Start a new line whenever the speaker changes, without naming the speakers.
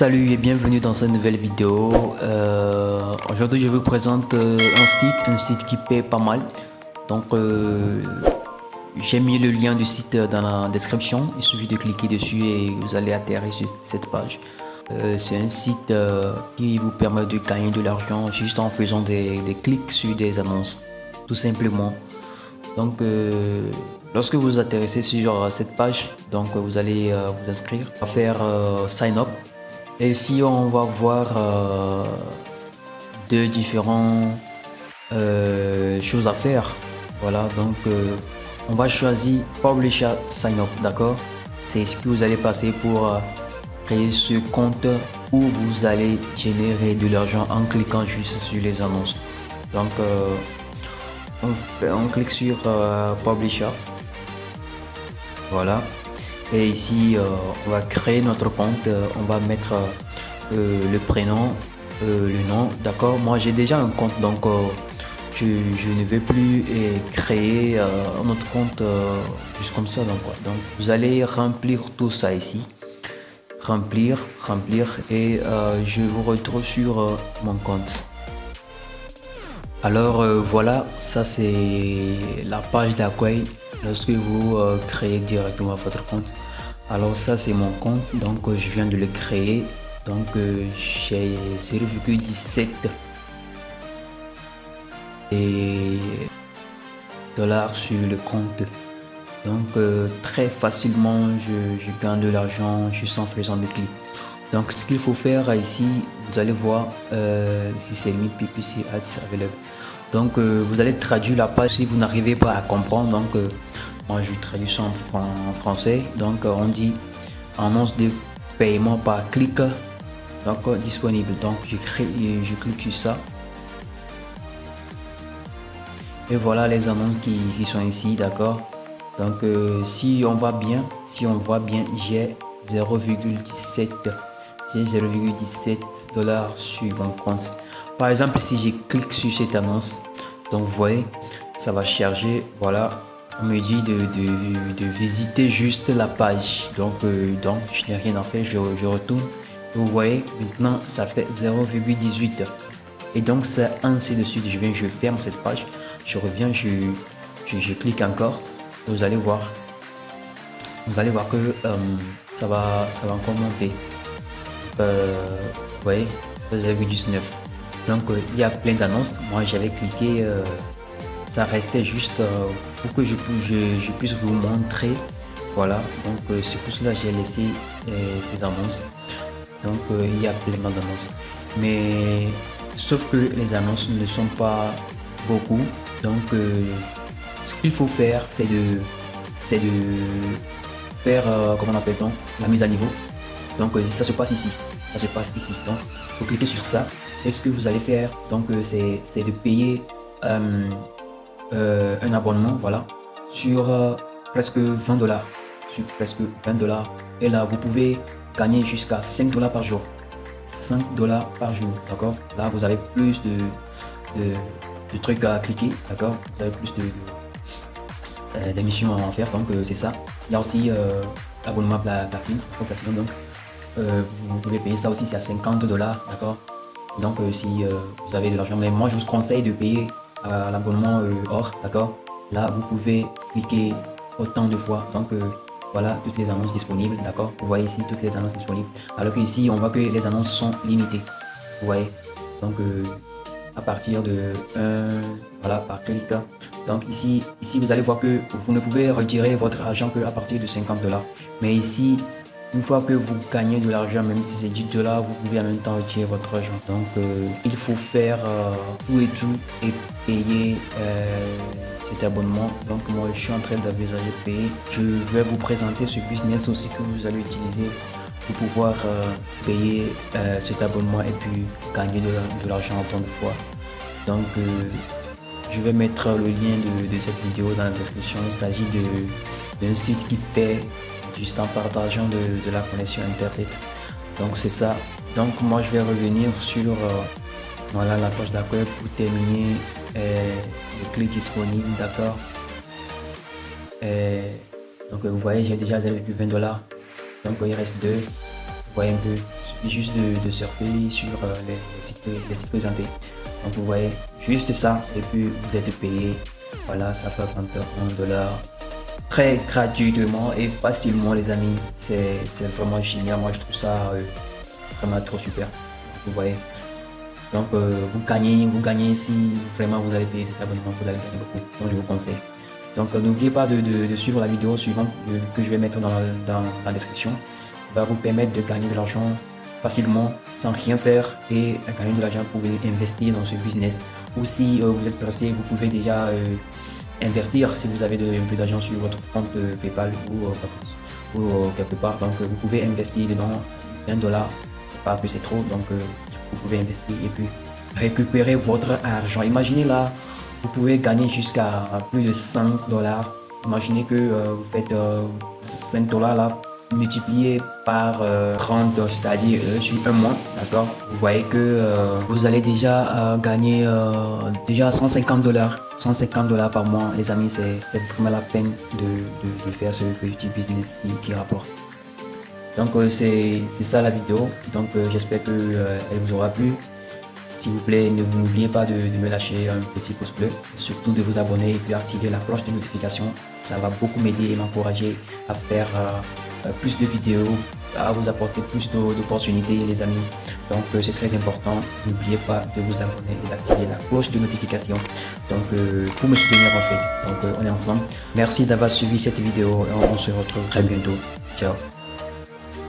Salut et bienvenue dans cette nouvelle vidéo. Aujourd'hui je vous présente un site qui paie pas mal. Donc j'ai mis le lien du site dans la description. Il suffit de cliquer dessus et vous allez atterrir sur cette page. C'est un site qui vous permet de gagner de l'argent juste en faisant des clics sur des annonces, tout simplement. Donc lorsque vous atterrissez sur cette page, donc vous allez vous inscrire, faire sign up. Et ici on va voir deux différentes choses à faire. Voilà, donc on va choisir Publisher Sign Up, d'accord? C'est ce que vous allez passer pour créer ce compte où vous allez générer de l'argent en cliquant juste sur les annonces. Donc on clique sur Publisher. Voilà. Et ici on va créer notre compte, on va mettre le prénom, le nom, d'accord. Moi j'ai déjà un compte, donc je ne vais plus créer un autre compte juste comme ça. Donc vous allez remplir tout ça ici, remplir et je vous retrouve sur mon compte. Alors voilà, ça c'est la page d'accueil lorsque vous créez directement votre compte. Alors ça c'est mon compte, donc je viens de le créer. Donc j'ai 0,17 dollars sur le compte. Donc très facilement je gagne de l'argent juste en faisant des clics. Donc ce qu'il faut faire ici, vous allez voir si c'est mis PPC Ads available. Donc vous allez traduire la page si vous n'arrivez pas à comprendre. Donc moi je traduis ça en français. Donc on dit annonce de paiement par clic, donc disponible. Donc je clique sur ça. Et voilà les annonces qui sont ici, d'accord. Donc si on voit bien, j'ai 0,17 dollars sur mon compte. Par exemple, si je clique sur cette annonce, donc vous voyez, ça va charger. Voilà, on me dit de visiter juste la page. Donc je n'ai rien à faire, je retourne. Vous voyez, maintenant ça fait 0,18. Et donc c'est ainsi de suite. Je ferme cette page, je reviens, je clique encore. Vous allez voir que ça va encore monter. Vous voyez, c'est 0,19. Donc il y a plein d'annonces. Moi j'avais cliqué, ça restait juste pour que je puisse vous montrer. Voilà, donc c'est pour cela que j'ai laissé ces annonces. Donc il y a plein d'annonces, mais sauf que les annonces ne sont pas beaucoup. Donc ce qu'il faut faire, c'est de faire comment on appelle-t-on, la mise à niveau. Donc ça se passe ici, donc vous cliquez sur ça. Et ce que vous allez faire, donc c'est de payer un abonnement, voilà, sur presque 20 dollars, et là vous pouvez gagner jusqu'à 5 dollars par jour, d'accord. Là vous avez plus de trucs à cliquer, d'accord. Vous avez plus d'émissions à faire, donc c'est ça. Il y a aussi l'abonnement platine, donc vous pouvez payer ça aussi, c'est à 50 dollars, d'accord. Donc si vous avez de l'argent, mais moi je vous conseille de payer l'abonnement or, d'accord. Là vous pouvez cliquer autant de fois. Donc voilà toutes les annonces disponibles, d'accord. Vous voyez ici toutes les annonces disponibles, alors que ici on voit que les annonces sont limitées, vous voyez. Donc à partir de voilà, par clic. Donc ici vous allez voir que vous ne pouvez retirer votre argent que à partir de 50 dollars. Mais ici, une fois que vous gagnez de l'argent, même si c'est 10 dollars, vous pouvez en même temps retirer votre argent. Donc il faut faire tout et payer cet abonnement. Donc moi je suis en train d'envisager de payer. Je vais vous présenter ce business aussi que vous allez utiliser pour pouvoir payer cet abonnement et puis gagner de l'argent en tant de fois. Donc je vais mettre le lien de cette vidéo dans la description. Il s'agit d'un site qui paie juste en partageant de la connexion internet. Donc c'est ça. Donc moi je vais revenir sur voilà, la page d'accueil pour terminer le clic disponible, d'accord. Donc vous voyez, j'ai déjà 0,20 dollars. Donc il reste 2. Vous voyez un peu, il suffit juste de surfer sur les sites présentés. Donc vous voyez juste ça et puis vous êtes payé. Voilà, ça fait 21 dollars très gratuitement et facilement les amis. C'est vraiment génial. Moi je trouve ça vraiment trop super. Vous voyez. Donc vous gagnez si vraiment vous allez payer cet abonnement, vous allez gagner beaucoup. Donc je vous conseille. Donc n'oubliez pas de suivre la vidéo suivante que je vais mettre dans la description. Va vous permettre de gagner de l'argent facilement sans rien faire et à gagner de l'argent pour investir dans ce business. Ou si vous êtes pressé, vous pouvez déjà investir si vous avez un peu d'argent sur votre compte PayPal ou quelque part. Donc vous pouvez investir dedans $1. C'est pas que c'est trop, donc vous pouvez investir et puis récupérer votre argent. Imaginez là, vous pouvez gagner jusqu'à plus de $5. Imaginez que vous faites $5 là multiplié par 30, c'est-à-dire sur un mois, d'accord. Vous voyez que vous allez déjà gagner déjà $150 par mois, les amis. C'est vraiment la peine de faire ce petit business qui rapporte. Donc c'est ça la vidéo. Donc j'espère que elle vous aura plu. S'il vous plaît, n'oubliez pas de me lâcher un petit pouce bleu, surtout de vous abonner et puis activer la cloche de notification. Ça va beaucoup m'aider et m'encourager à faire plus de vidéos, à vous apporter plus d'opportunités les amis. Donc c'est très important. N'oubliez pas de vous abonner et d'activer la cloche de notification. Donc pour me soutenir en fait. Donc on est ensemble. Merci d'avoir suivi cette vidéo et on se retrouve très bientôt. Ciao.